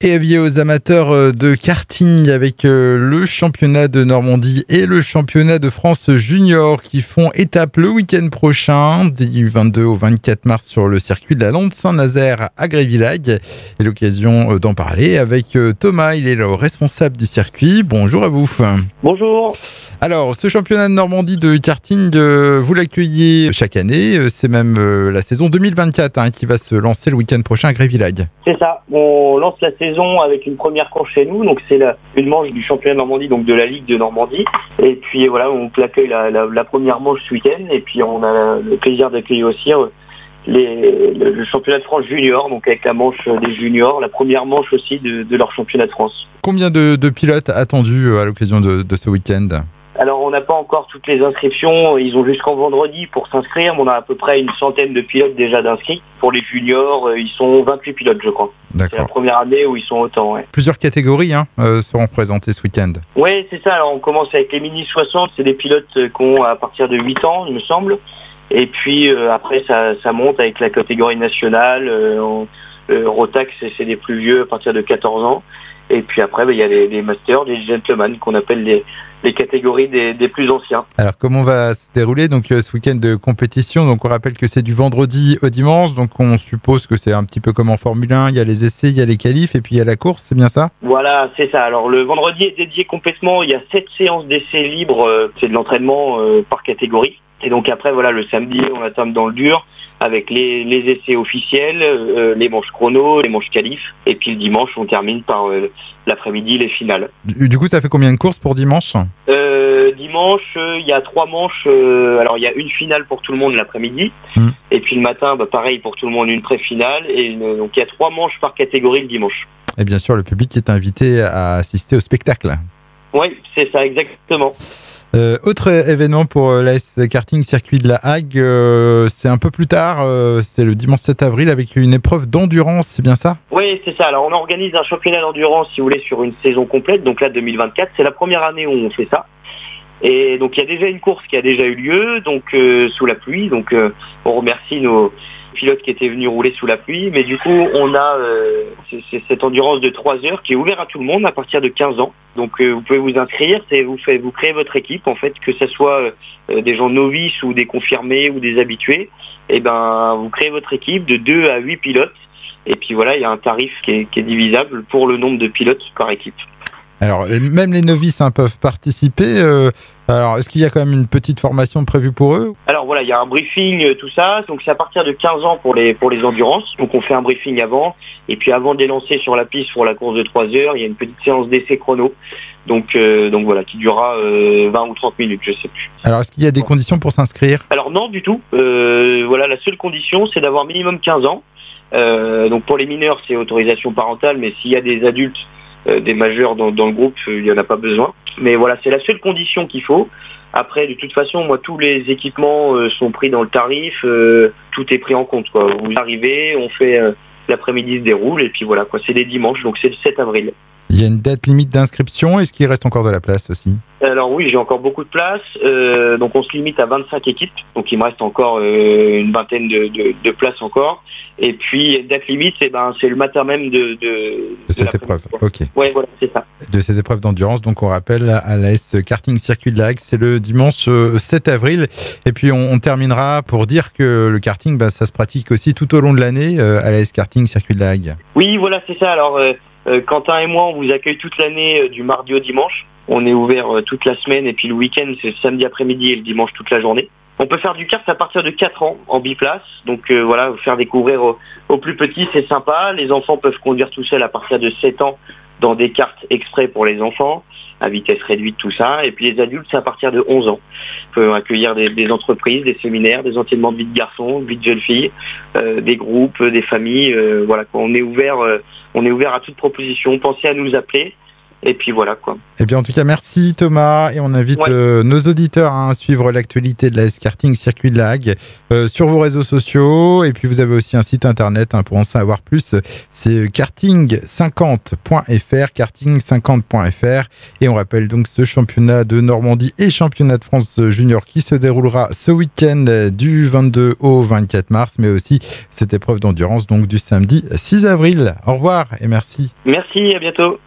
Et avis aux amateurs de karting avec le championnat de Normandie et le championnat de France junior qui font étape le week-end prochain, du 22 au 24 mars sur le circuit de la Lande Saint-Nazaire à Grévillhague. Et l'occasion d'en parler avec Thomas, il est le responsable du circuit. Bonjour à vous. Bonjour. Alors, ce championnat de Normandie de karting, vous l'accueillez chaque année. C'est même la saison 2024 qui va se lancer le week-end prochain à Grévillhague. C'est ça. On lance la saison avec une première course chez nous. Donc c'est une manche du championnat de Normandie, donc de la Ligue de Normandie. Et puis voilà, on accueille la première manche ce week-end. Et puis on a le plaisir d'accueillir aussi le championnat de France junior, donc avec la manche des juniors, la première manche aussi de leur championnat de France. Combien de pilotes attendus à l'occasion de ce week-end ? Alors on n'a pas encore toutes les inscriptions, ils ont jusqu'en vendredi pour s'inscrire, mais on a à peu près une centaine de pilotes déjà d'inscrits. Pour les juniors, ils sont 28 pilotes je crois. D'accord. C'est la première année où ils sont autant. Ouais. Plusieurs catégories seront présentées ce week-end. Oui, c'est ça. Alors on commence avec les mini 60, c'est des pilotes qui ont à partir de 8 ans il me semble. Et puis après ça monte avec la catégorie nationale, Rotax c'est des plus vieux à partir de 14 ans. Et puis après il y a les masters, les gentlemen qu'on appelle les catégories des plus anciens. Alors comment va se dérouler donc ce week-end de compétition ? Donc on rappelle que c'est du vendredi au dimanche, donc on suppose que c'est un petit peu comme en Formule 1, il y a les essais, il y a les qualifs et puis il y a la course, c'est bien ça ? Voilà, c'est ça. Alors le vendredi est dédié complètement, il y a 7 séances d'essais libres, c'est de l'entraînement par catégorie. Et donc après voilà, le samedi on atteint dans le dur avec les essais officiels, les manches chrono, les manches qualifs, et puis le dimanche on termine par l'après-midi les finales. Du coup ça fait combien de courses pour dimanche ? Dimanche il y a 3 manches, alors il y a une finale pour tout le monde l'après-midi, et puis le matin pareil pour tout le monde une pré-finale, et donc il y a 3 manches par catégorie le dimanche. Et bien sûr le public est invité à assister au spectacle. Oui c'est ça exactement. Autre événement pour l'AS Karting Circuit de la Hague, c'est un peu plus tard, c'est le dimanche 7 avril avec une épreuve d'endurance, c'est bien ça ? Oui, c'est ça. Alors on organise un championnat d'endurance, si vous voulez, sur une saison complète, donc là 2024, c'est la première année où on fait ça. Et donc il y a déjà une course qui a déjà eu lieu, donc sous la pluie, donc on remercie nos pilotes qui étaient venus rouler sous la pluie, mais du coup on a c'est cette endurance de 3 heures qui est ouverte à tout le monde à partir de 15 ans. Donc vous pouvez vous inscrire, vous créez votre équipe en fait, que ce soit des gens novices ou des confirmés ou des habitués, et vous créez votre équipe de 2 à 8 pilotes, et puis voilà, il y a un tarif qui est divisable pour le nombre de pilotes par équipe. Alors, même les novices peuvent participer. Alors, est-ce qu'il y a quand même une petite formation prévue pour eux ? Alors voilà, il y a un briefing, tout ça. Donc c'est à partir de 15 ans pour les endurances. Donc on fait un briefing avant. Et puis avant de les lancer sur la piste pour la course de 3 heures, il y a une petite séance d'essai chrono. Donc voilà, qui durera 20 ou 30 minutes, je sais plus. Alors, est-ce qu'il y a des conditions pour s'inscrire ? Alors non, du tout. Voilà, la seule condition, c'est d'avoir minimum 15 ans. Donc pour les mineurs, c'est autorisation parentale. Mais s'il y a des adultes, des majeurs dans le groupe, il n'y en a pas besoin. Mais voilà, c'est la seule condition qu'il faut. Après, de toute façon, moi, tous les équipements sont pris dans le tarif. Tout est pris en compte, quoi. Vous arrivez, on fait l'après-midi se déroule, et puis voilà, quoi. C'est les dimanches, donc c'est le 7 avril. Il y a une date limite d'inscription. Est-ce qu'il reste encore de la place aussi ? Alors oui, j'ai encore beaucoup de place. Donc on se limite à 25 équipes. Donc il me reste encore une vingtaine de places encore. Et puis date limite, c'est le matin même de cette épreuve. Ok. Ouais, voilà, c'est ça. De cette épreuve d'endurance. Donc on rappelle à l'AS Karting Circuit de la Hague, c'est le dimanche 7 avril. Et puis on terminera pour dire que le karting, ça se pratique aussi tout au long de l'année à l'AS Karting Circuit de la Hague. Oui, voilà, c'est ça. Alors Quentin et moi, on vous accueille toute l'année du mardi au dimanche. On est ouvert toute la semaine et puis le week-end, c'est le samedi après-midi et le dimanche toute la journée. On peut faire du kart à partir de 4 ans en biplace. Donc voilà, faire découvrir aux plus petits, c'est sympa. Les enfants peuvent conduire tout seuls à partir de 7 ans dans des karts exprès pour les enfants, à vitesse réduite, tout ça. Et puis les adultes, c'est à partir de 11 ans. On peut accueillir des entreprises, des séminaires, des entraînements de vie de garçons, de vie de jeunes filles, des groupes, des familles. Voilà, on est ouvert à toute proposition. Pensez à nous appeler. Et puis voilà quoi. Eh bien, en tout cas, merci Thomas. Et on invite nos auditeurs à suivre l'actualité de la S-Karting Circuit de La Hague sur vos réseaux sociaux. Et puis, vous avez aussi un site internet pour en savoir plus. C'est karting50.fr, karting50.fr. Et on rappelle donc ce championnat de Normandie et championnat de France junior qui se déroulera ce week-end du 22 au 24 mars, mais aussi cette épreuve d'endurance donc du samedi 6 avril. Au revoir et merci. Merci, à bientôt.